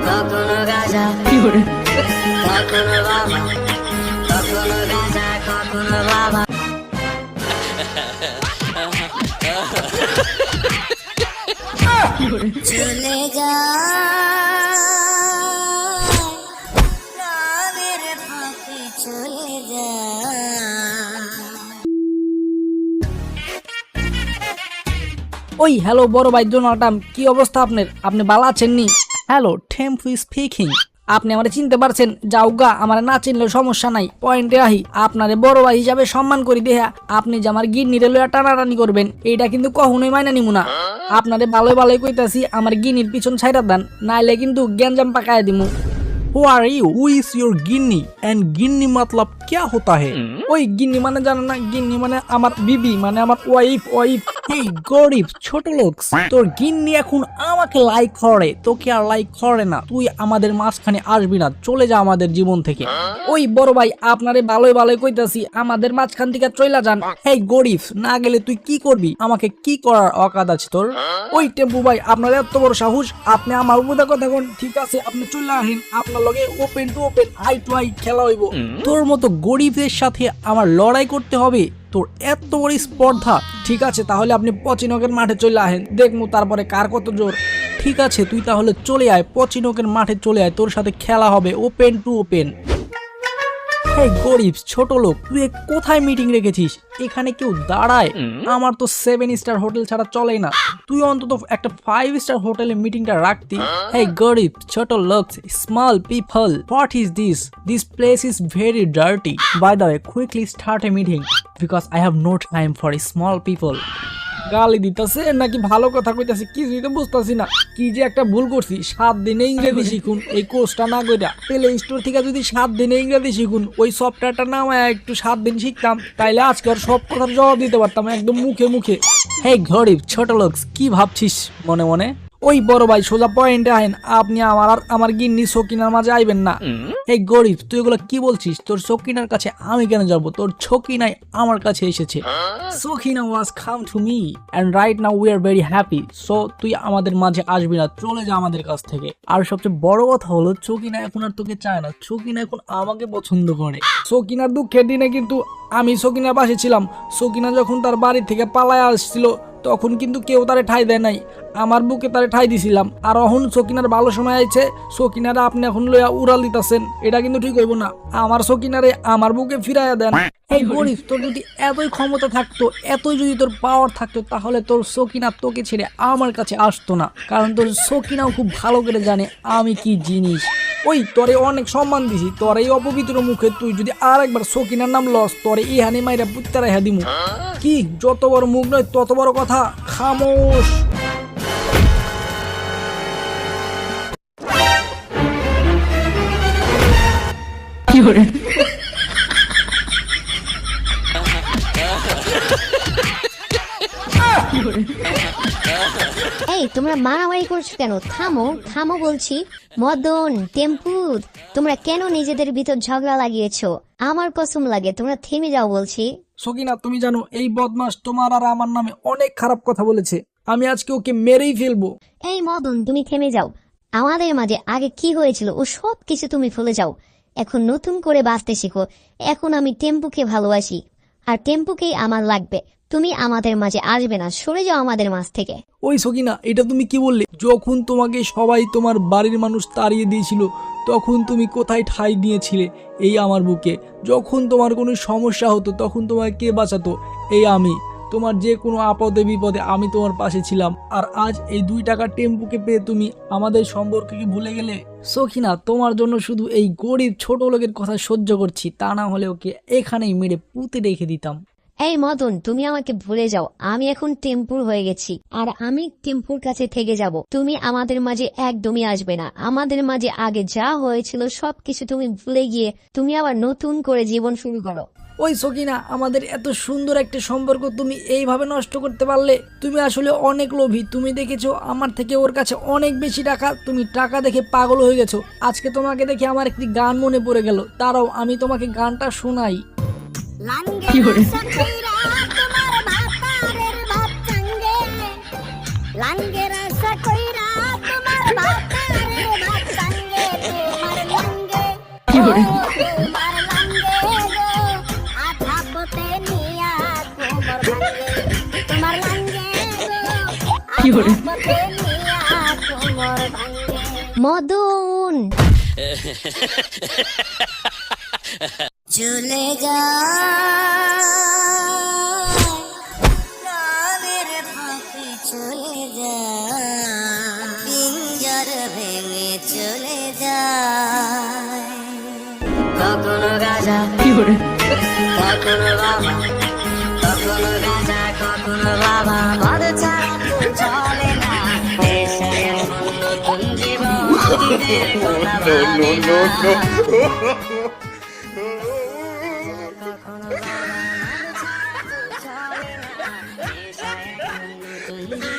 কখনো গাজা কখনো বাবা, কখনো গাজা কখনো বাবা। চলে যা রাগের ফাঁকে চলে যা। ওই হ্যালো বড় ভাই জোনাটাম, কি অবস্থা আপনার? আপনি ভালো আছেন নি? হ্যালো টেম্পু স্পিকিং। আপনি আমারে চিনতে পারছেন? যাওগা, আমার না চিনলেও সমস্যা নাই, পয়েন্টে আহি। আপনারে বড় ভাই হিসাবে সম্মান করি দেহা আপনি যে আমার গিন্নিরে লইয়া টানাটানি করবেন, এইটা কিন্তু কখনোই মাইনা নিমু না। আপনারে ভালোই ভালোই কইতাছি, আমার গিন্নির পিছন ছাইরা দেন, নাইলে কিন্তু গ্যাঞ্জাম পাকায় দিমু। Who are you? Who is your Ginni? And गिन्नी मतलब क्या होता है? ওই গিন্নি মানে জানো না? গিন্নি মানে আমার বিবি, মানে আমার ওয়াইফ। Hey গরিব ছোট লোক, তোর গিন্নি এখন আমাকে লাইক করে, তোকে আর লাইক করে না। তুই আমাদের মাঝখানে আসবি না, চলে যা আমাদের জীবন থেকে। ওই বড় ভাই আপনারে ভালোই ভালোই কইতাছি, আমাদের মাঝখান থেকে চইলা যান। হেই গরিব, না গেলে তুই কি করবি? আমাকে কি করার অকাত আছে তোর? ওই টেম্পু ভাই, আপনার এত বড় সাহস, আপনি আমার উপরে কথা কোন? ঠিক আছে, আপনি চলে আসেন, আপনার লগে open to open, eye to eye খেলা হইব। তোর মতো গরিবের সাথে আমার লড়াই করতে হবে? তোর এত বড় স্পর্ধা? ঠিক আছে, তাহলে আপনি পচিনকের মাঠে চলে আসেন, দেখমু তারপরে কার কত জোর। ঠিক আছে, তুই তাহলে চলে আয়, পচিনকের মাঠে চলে আয়, তোর সাথে খেলা হবে ওপেন টু ওপেন। হেই গরিব ছোট লোক, তুই কোথায় মিটিং রেখেছিস? এখানে কেউ দাঁড়ায়? আমার তো 7 স্টার হোটেল ছাড়া চলেই না, তুই অন্তত একটা 5 স্টার হোটেলে মিটিংটা রাখতি। হেই গরিব ছোট লোক, small people, what is this? This place is very dirty. By the way, quickly start a meeting because I have no time for small people. গালি দিতেছে নাকি ভালো কথা কইতাছে কিছুই তো বুঝতাছি না। কি যে একটা ভুল করছি, 7 দিনে ইংরেজি শিখুন এই কোর্সটা না কইরা। প্লে স্টোর থেকে যদি 7 দিনে ইংরেজি শিখুন, ওই সফটওয়্যারটা নামায় একটু 7 দিন শিখতাম, তাইলে আজকে আর সব কথার জবাব দিতে পারতাম একদম মুখে মুখে। হেই গরিব ছোট লোক, কি ভাবছিস মনে মনে? ওই বড় ভাই সোজা পয়েন্টে আইন, আপনি আমার আর আমার গিন্নি সকিনার মাঝে আইবেন না। এই গরিব, তুই এগুলো কি বলছিস? তোর সকিনার কাছে আমি কেন যাব? তোর সকিনাই আমার কাছে এসেছে। Sakina was come to me and right now we are very happy. So তুই আমাদের মাঝে আসবি না, চলে যা আমাদের কাছ থেকে। আর সবচেয়ে বড় কথা হলো, সকিনা এখন আর তোকে চায় না, সকিনা এখন আমাকে পছন্দ করে। সকিনার দুঃখের দিনে কিন্তু আমি সকিনার পাশে ছিলাম। সকিনা যখন তার বাড়ি থেকে পালায় আসছিল, তখন কিন্তু কেউ তারে ঠাই দেয় নাই, আমার বুকে তারে ঠাই দিছিলাম। আর এখন সকিনার ভালো সময় আইছে, সকিনারে আপনি এখন লইয়া উড়াল দিতেছেন, এটা কিন্তু ঠিক হইব না। আমার সকিনারে আমার বুকে ফিরাইয়া দেন। এই গরিব, তোর যদি এতই ক্ষমতা থাকতো, এতই যদি তোর পাওয়ার থাকতো, তাহলে তোর সকিনা তোকে ছেড়ে আমার কাছে আসতো না, কারণ তোর সকিনাও খুব ভালো করে জানে আমি কি জিনিস। ওই তোরে অনেক সম্মান দিছি, তোর এই অপবিত্র মুখে তুই যদি আর একবার সকিনার নাম লস, তোরে ইহানি মাইরা পুত্তা রেখা দিমু। কি যত বড় মুখ নয় তত বড় কথা, খামোশ। এই তোমরা মারামারি করছো কেন? থামো থামো বলছি। মদন, টেম্পু, তোমরা কেন নিজেদের ভিতর ঝগড়া লাগিয়েছো? আমার কসম লাগে, তোমরা থেমে যাও বলছি। সকিনা, তুমি জানো এই বদমাস তোমার আর আমার নামে অনেক খারাপ কথা বলেছে, আমি আজকে ওকে মেরেই ফেলবো। এই মদন, তুমি থেমে যাও। আমাদের মাঝে আগে কি হয়েছিল ও সব কিছু তুমি ভুলে যাও, এখন নতুন করে বাঁচতে শিখো। এখন আমি টেম্পুকে ভালোবাসি আর টেম্পুকেই আমার লাগবে। তুমি আমাদের মাঝে আসবে না, সরে যাও আমাদের মাঝ থেকে। ওই সকিনা, এটা তুমি কি বললে? যখন তোমাকে সবাই তোমার বাড়ির মানুষ তাড়িয়ে দিয়েছিল, তখন তুমি কোথায় ঠাঁই দিয়েছিলে? এই আমার বুকে। যখন তোমার কোনো সমস্যা হতো, তখন তোমাকে কে বাঁচাতো? এই আমি। তোমার যে কোনো আপদে বিপদে আমি তোমার পাশে ছিলাম। আর আজ এই 2 টাকা টেম্পুকে পেয়ে তুমি আমাদের সম্পর্ককে ভুলে গেলে। সখিনা, তোমার জন্য শুধু এই গরিব ছোট লোকের কথা সহ্য করছি, তা না হলে ওকে এখানেই মেরে পুঁতে রেখে দিতাম। এই মদন, তুমি আমাকে ভুলে যাও। আমি এখন টেম্পুর হয়ে গেছি আর আমি টেম্পুর কাছে থেকে যাব। তুমি আমাদের মাঝে একদমই আসবে না। আমাদের মাঝে আগে যা হয়েছিল সবকিছু তুমি ভুলে গিয়ে তুমি আবার নতুন করে জীবন শুরু করো। ওই সকিনা, আমাদের এত সুন্দর একটা সম্পর্ক তুমি এইভাবে নষ্ট করতে পারলে? তুমি আসলে অনেক লোভী। তুমি দেখেছো আমার থেকে ওর কাছে অনেক বেশি টাকা, তুমি টাকা দেখে পাগল হয়ে গেছো। আজকে তোমাকে দেখে আমার একটি গান মনে পড়ে গেল, দাঁড়াও আমি তোমাকে গানটা শোনাই। কি করে? মতে নিয়া কোমর ভাঙে মদন চলে যা প্রাণের ফাঁকে চলে যা পিঞ্জর ভেঙে চলে যা কখনো গাজা কখনো বাবা কখনো গাজা কখনো বাবা মদ ছাড়া তো চলে না নেশায় এখন নতুন জীবন দিনের কথা ভাবে না। কখনো বাবা মদ ছাড়া তো চলে না নেশায় এখন নতুন জীবন